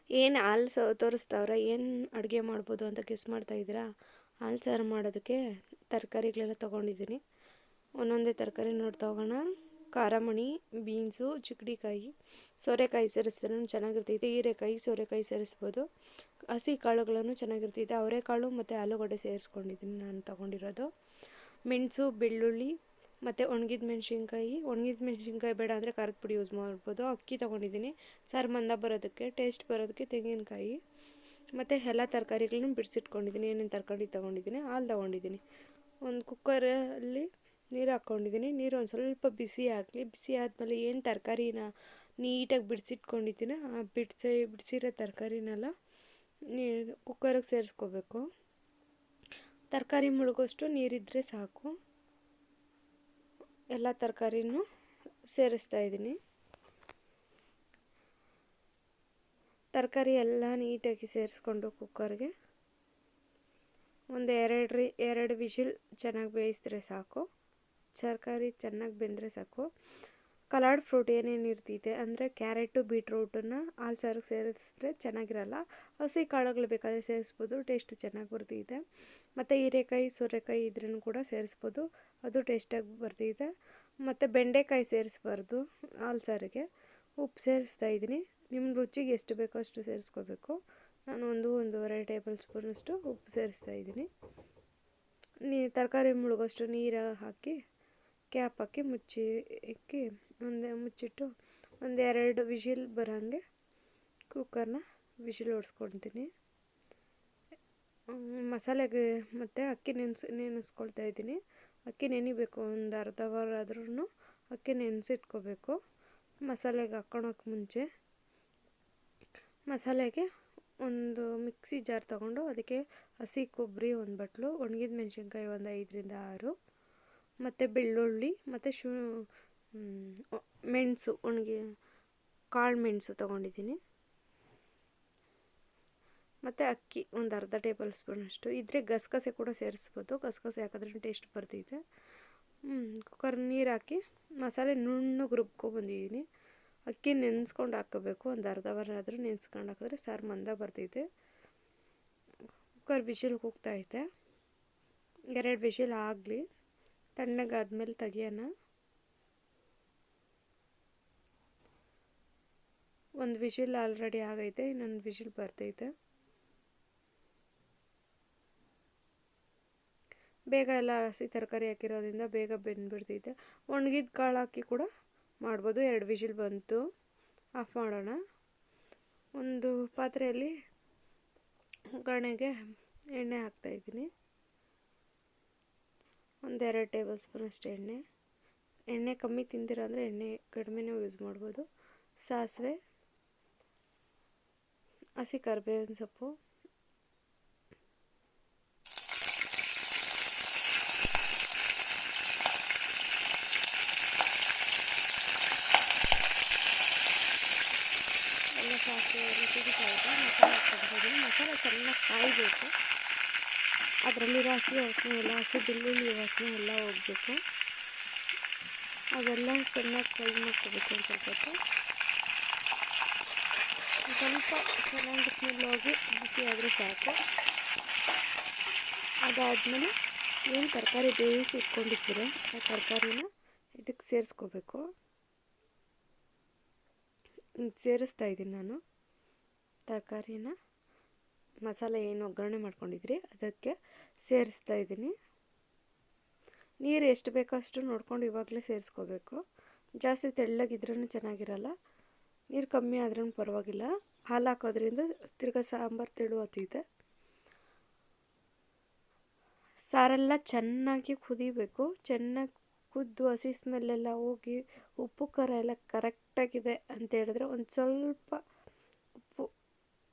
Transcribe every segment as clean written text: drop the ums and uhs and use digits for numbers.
ಏನು ಹಾಲು ತೋರಿಸ್ತಾವ್ರೆ, ಏನು ಅಡುಗೆ ಮಾಡ್ಬೋದು ಅಂತ ಗೆಸ್ ಮಾಡ್ತಾಯಿದ್ದೀರಾ? ಹಾಲು ಸಾರು ಮಾಡೋದಕ್ಕೆ ತರಕಾರಿಗಳೆಲ್ಲ ತೊಗೊಂಡಿದ್ದೀನಿ. ಒಂದೊಂದೇ ತರಕಾರಿ ನೋಡಿ ತೊಗೋಣ. ಖಾರಮಣಿ, ಬೀನ್ಸು, ಚಿಕ್ಕಡಿಕಾಯಿ, ಸೋರೆಕಾಯಿ ಸೇರಿಸಿದ್ರೂ ಚೆನ್ನಾಗಿರ್ತೈತೆ. ಹೀರೆಕಾಯಿ, ಸೋರೆಕಾಯಿ ಸೇರಿಸ್ಬೋದು. ಹಸಿ ಕಾಳುಗಳನ್ನು ಚೆನ್ನಾಗಿರ್ತೈತೆ. ಅವರೆಕಾಳು ಮತ್ತು ಆಲೂಗಡ್ಡೆ ಸೇರಿಸ್ಕೊಂಡಿದ್ದೀನಿ ನಾನು ತೊಗೊಂಡಿರೋದು. ಮೆಣಸು, ಬೆಳ್ಳುಳ್ಳಿ ಮತ್ತು ಒಣಗಿದ ಮೆಣಸಿನ್ಕಾಯಿ ಬೇಡ ಅಂದರೆ ಖಾರದ ಪುಡಿ ಯೂಸ್ ಮಾಡ್ಬೋದು. ಅಕ್ಕಿ ತೊಗೊಂಡಿದ್ದೀನಿ ಸಾರು ಮಂದ ಬರೋದಕ್ಕೆ, ಟೇಸ್ಟ್ ಬರೋದಕ್ಕೆ. ತೆಂಗಿನಕಾಯಿ ಮತ್ತು ಎಲ್ಲ ತರಕಾರಿಗಳನ್ನ ಬಿಡಿಸಿಟ್ಕೊಂಡಿದ್ದೀನಿ. ಏನೇನು ತರಕಾರಿ ತೊಗೊಂಡಿದ್ದೀನಿ, ಹಾಲು ತೊಗೊಂಡಿದ್ದೀನಿ. ಒಂದು ಕುಕ್ಕರಲ್ಲಿ ನೀರು ಹಾಕ್ಕೊಂಡಿದ್ದೀನಿ. ನೀರು ಒಂದು ಸ್ವಲ್ಪ ಬಿಸಿ ಆಗಲಿ. ಬಿಸಿ ಆದಮೇಲೆ ಏನು ತರಕಾರಿನ ನೀಟಾಗಿ ಬಿಡಿಸಿಟ್ಕೊಂಡಿದ್ದೀನಿ, ಆ ಬಿಡಿಸಿರೋ ತರಕಾರಿನೆಲ್ಲ ಕುಕ್ಕರಿಗೆ ಸೇರಿಸ್ಕೋಬೇಕು. ತರಕಾರಿ ಮುಳುಗೋಷ್ಟು ನೀರಿದ್ದರೆ ಸಾಕು. ಎಲ್ಲ ತರಕಾರಿನೂ ಸೇರಿಸ್ತಾ ಇದ್ದೀನಿ. ತರಕಾರಿ ಎಲ್ಲ ನೀಟಾಗಿ ಸೇರಿಸ್ಕೊಂಡು ಕುಕ್ಕರ್ಗೆ ಒಂದು ಎರಡು ವಿಷಿಲ್ ಚೆನ್ನಾಗಿ ಬೇಯಿಸಿದ್ರೆ ಸಾಕು. ತರಕಾರಿ ಚೆನ್ನಾಗಿ ಬೆಂದರೆ ಸಾಕು. ಕಲರ್ಡ್ ಫ್ರೂಟ್ ಏನೇನು ಇರ್ತೈತೆ ಅಂದರೆ ಕ್ಯಾರೆಟು, ಬೀಟ್ರೂಟನ್ನು ಹಾಲು ಸಾರಿಗೆ ಸೇರಿಸಿದ್ರೆ ಚೆನ್ನಾಗಿರಲ್ಲ. ಹಸಿ ಕಾಳುಗಳು ಬೇಕಾದರೆ ಸೇರಿಸ್ಬೋದು, ಟೇಸ್ಟ್ ಚೆನ್ನಾಗಿ ಬರ್ತೈತೆ. ಮತ್ತು ಹೀರೆಕಾಯಿ, ಸೋರೆಕಾಯಿ ಇದ್ರೂ ಕೂಡ ಸೇರಿಸ್ಬೋದು, ಅದು ಟೇಸ್ಟಾಗಿ ಬರ್ತೈತೆ. ಮತ್ತು ಬೆಂಡೆಕಾಯಿ ಸೇರಿಸ್ಬಾರ್ದು ಹಾಲು ಸಾರಿಗೆ. ಉಪ್ಪು ಸೇರಿಸ್ತಾ ಇದ್ದೀನಿ. ನಿಮ್ಮ ರುಚಿಗೆ ಎಷ್ಟು ಬೇಕೋ ಅಷ್ಟು ಸೇರಿಸ್ಕೋಬೇಕು. ನಾನು ಒಂದೂವರೆ ಟೇಬಲ್ ಸ್ಪೂನಷ್ಟು ಉಪ್ಪು ಸೇರಿಸ್ತಾ ಇದ್ದೀನಿ. ತರಕಾರಿ ಮುಳುಗೋಷ್ಟು ನೀರು ಹಾಕಿ ಕ್ಯಾಪ್ ಹಾಕಿ ಮುಚ್ಚಿಟ್ಟು ಒಂದೆರಡು ವಿಷಿಲ್ ಬರೋಂಗೆ ಕುಕ್ಕರ್ನ ವಿಷಿಲ್ ಹೊಡ್ಸ್ಕೊತೀನಿ. ಮಸಾಲೆಗೆ ಮತ್ತು ಅಕ್ಕಿ ನೆನೆಸ್ಕೊಳ್ತಾ ಇದ್ದೀನಿ. ಅಕ್ಕಿ ನೆನಿಬೇಕು, ಒಂದು ಅರ್ಧ ಅವರ್ ಆದ್ರೂ ಅಕ್ಕಿ ನೆನೆಸಿಟ್ಕೋಬೇಕು. ಮಸಾಲೆಗೆ ಹಾಕ್ಕೊಳಕ್ಕೆ ಮುಂಚೆ ಮಸಾಲೆಗೆ ಒಂದು ಮಿಕ್ಸಿ ಜಾರ್ ತೊಗೊಂಡು ಅದಕ್ಕೆ ಹಸಿ ಕೊಬ್ಬರಿ ಒಂದು ಬಟ್ಲು, ಒಣಗಿದ ಮೆಣಸಿನ್ಕಾಯಿ ಒಂದು 5ರಿಂದ 6, ಮತ್ತು ಬೆಳ್ಳುಳ್ಳಿ ಮತ್ತು ಮೆಣಸು, ಕಾಳು ಮೆಣಸು ತೊಗೊಂಡಿದ್ದೀನಿ. ಮತ್ತು ಅಕ್ಕಿ ಒಂದು ಅರ್ಧ ಟೇಬಲ್ ಸ್ಪೂನಷ್ಟು ಇದ್ದರೆ ಗಸಗಸೆ ಕೂಡ ಸೇರಿಸ್ಬೋದು. ಗಸಗಸೆ ಹಾಕಿದ್ರೆ ಟೇಸ್ಟ್ ಬರ್ತೈತೆ. ಕುಕ್ಕರ್ ನೀರು ಹಾಕಿ ಮಸಾಲೆ ನುಣ್ಣಗೆ ರುಬ್ಕೊಬಂದಿದ್ದೀನಿ. ಅಕ್ಕಿ ನೆನೆಸ್ಕೊಂಡು ಹಾಕ್ಕೋಬೇಕು. ಒಂದು ಅರ್ಧ ಅವರ್ ಆದರೂ ನೆನೆಸ್ಕೊಂಡು ಹಾಕಿದ್ರೆ ಸಾರು ಮಂದ ಬರ್ತೈತೆ. Cooker whistle ಕೂಗ್ತೈತೆ. 2 ವಿಷಿಲ್ ಆಗಲಿ. ತಣ್ಣಗಾದ್ಮೇಲೆ ತೆಗಿಯೋಣ. ಒಂದು ವಿಷಿಲ್ ಆಲ್ರೆಡಿ ಆಗೈತೆ, ಇನ್ನೊಂದು ವಿಷಿಲ್ ಬರ್ತೈತೆ. ಬೇಗ ಎಲ್ಲ ಹಸಿ ತರಕಾರಿ ಹಾಕಿರೋದ್ರಿಂದ ಬೇಗ ಬೆಂದ್ಬಿಡ್ತೈತೆ. ಒಣಗಿದ ಕಾಳು ಹಾಕಿ ಕೂಡ ಮಾಡ್ಬೋದು. 2 ವಿಷಿಲ್ ಬಂತು, ಆಫ್ ಮಾಡೋಣ. ಒಂದು ಪಾತ್ರೆಯಲ್ಲಿ ಒಗ್ಗರಣೆಗೆ ಎಣ್ಣೆ ಹಾಕ್ತಾಯಿದ್ದೀನಿ. 1-2 ಟೇಬಲ್ ಸ್ಪೂನಷ್ಟು ಎಣ್ಣೆ ಕಮ್ಮಿ ತಿಂದಿರ ಅಂದರೆ ಎಣ್ಣೆ ಕಡಿಮೆನೂ ಯೂಸ್ ಮಾಡ್ಬೋದು. ಸಾಸಿವೆ, ಹಸಿ ಕರಿಬೇವಿನ ಸೊಪ್ಪು, ಸಾಸಿವೆ ಎಲ್ಲ ಸಿಡಿತಾ ಇದೆ. ಮಸಾಲೆ ಹಾಕ್ಕೊಂಡಿದ್ದೀನಿ. ಮಸಾಲೆ ಚೆನ್ನಾಗಿ ಕಾಯಬೇಕು. ಅದರಲ್ಲಿರೋ ಹಸಿ ವಾಸನೆ ಎಲ್ಲ, ಹಸಿ ಬೆಳ್ಳುಳ್ಳಿ ವಾಸನೆ ಎಲ್ಲ ಹೋಗಬೇಕು. ಅದೆಲ್ಲ ಚೆನ್ನಾಗಿ ಫ್ರೈ ಮಾಡ್ಕೋಬೇಕು. ಸ್ವಲ್ಪ ಚೆನ್ನಾಗಿ ಸ್ಮೆಲ್ ಹೋಗಿ ಬಿಸಿ ಆದರೆ ಸಾಕು. ಅದಾದಮೇಲೆ ಏನು ತರಕಾರಿ ಬೇಯಿಸಿ ಇಟ್ಕೊಂಡಿರ್ತೀರ ಆ ತರಕಾರಿನ ಇದಕ್ಕೆ ಸೇರಿಸ್ಕೋಬೇಕು. ಸೇರಿಸ್ತಾ ಇದ್ದೀನಿ ನಾನು ತರಕಾರಿನ. ಮಸಾಲೆ ಏನು ಒಗ್ಗರಣೆ ಮಾಡ್ಕೊಂಡಿದ್ರಿ ಅದಕ್ಕೆ ಸೇರಿಸ್ತಾ ಇದ್ದೀನಿ. ನೀರು ಎಷ್ಟು ಬೇಕೋ ಅಷ್ಟು ನೋಡ್ಕೊಂಡು ಇವಾಗಲೇ ಸೇರಿಸ್ಕೋಬೇಕು. ಜಾಸ್ತಿ ತೆಳ್ಳಗಿದ್ರೂ ಚೆನ್ನಾಗಿರಲ್ಲ, ನೀರು ಕಮ್ಮಿ ಆದ್ರೂ ಪರವಾಗಿಲ್ಲ. ಹಾಲು ಹಾಕೋದ್ರಿಂದ ತಿರ್ಗಾ ಸಾಂಬಾರು ತೆಳು ಆಗ್ತೈತೆ. ಸಾರೆಲ್ಲ ಚೆನ್ನಾಗಿ ಕುದಿಬೇಕು. ಚೆನ್ನಾಗಿ ಕುದ್ದು ಹಸಿ ಸ್ಮೆಲ್ಲೆಲ್ಲ ಹೋಗಿ ಉಪ್ಪು ಖಾರ ಎಲ್ಲ ಕರೆಕ್ಟಾಗಿದೆ ಅಂತ ಹೇಳಿದ್ರೆ ಒಂದು ಸ್ವಲ್ಪ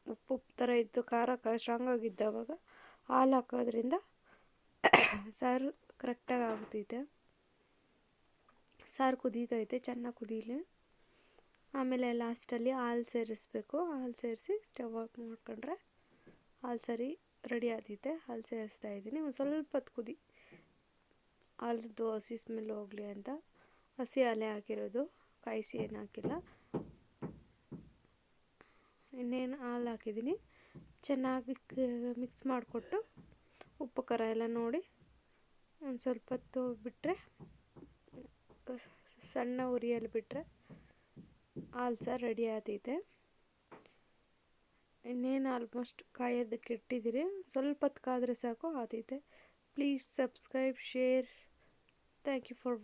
ಉಪ್ಪು ಥರ ಇದ್ದು ಖಾರ ಸ್ಟ್ರಾಂಗಾಗಿದ್ದಾವಾಗ ಹಾಲು ಹಾಕೋದ್ರಿಂದ ಸಾರು ಕರೆಕ್ಟಾಗಿ ಆಗ್ತೈತೆ. ಸಾರು ಕುದೀತೈತೆ, ಚೆನ್ನಾಗಿ ಕುದೀಲಿ. ಆಮೇಲೆ ಲಾಸ್ಟಲ್ಲಿ ಹಾಲು ಸೇರಿಸ್ಬೇಕು. ಹಾಲು ಸೇರಿಸಿ ಸ್ಟವ್ ಆಫ್ ಮಾಡ್ಕೊಂಡ್ರೆ ಹಾಲು ಸಾರು ರೆಡಿ ಆಗ್ತೈತೆ. ಹಾಲು ಸೇರಿಸ್ತಾ ಇದ್ದೀನಿ. ಒಂದು ಸ್ವಲ್ಪ ಹೊತ್ತು ಕುದಿ, ಹಾಲದ್ದು ಹಸಿ ಸ್ಮೆಲ್ ಹೋಗಲಿ ಅಂತ. ಹಸಿ ಹಾಲೇ ಹಾಕಿರೋದು, ಕಾಯಿಸಿ ಏನು ಹಾಕಿಲ್ಲ. ಇನ್ನೇನು ಹಾಲು ಹಾಕಿದ್ದೀನಿ. ಚೆನ್ನಾಗಿ ಮಿಕ್ಸ್ ಮಾಡಿಕೊಟ್ಟು ಉಪ್ಪು ಖಾರ ಎಲ್ಲ ನೋಡಿ ಒಂದು ಸ್ವಲ್ಪ ಹೊತ್ತು ಬಿಟ್ಟರೆ, ಸಣ್ಣ ಉರಿಯಲ್ಲಿ ಬಿಟ್ಟರೆ ಹಾಲು ಸಾರು ರೆಡಿ ಆತೈತೆ. ಇನ್ನೇನು ಆಲ್ಮೋಸ್ಟ್ ಕಾಯೋದಕ್ಕೆ ಇಟ್ಟಿದ್ದೀರಿ, ಸ್ವಲ್ಪ ಹೊತ್ತು ಕಾದರೆ ಸಾಕು ಆತೈತೆ. Please subscribe, share. Thank you for watching.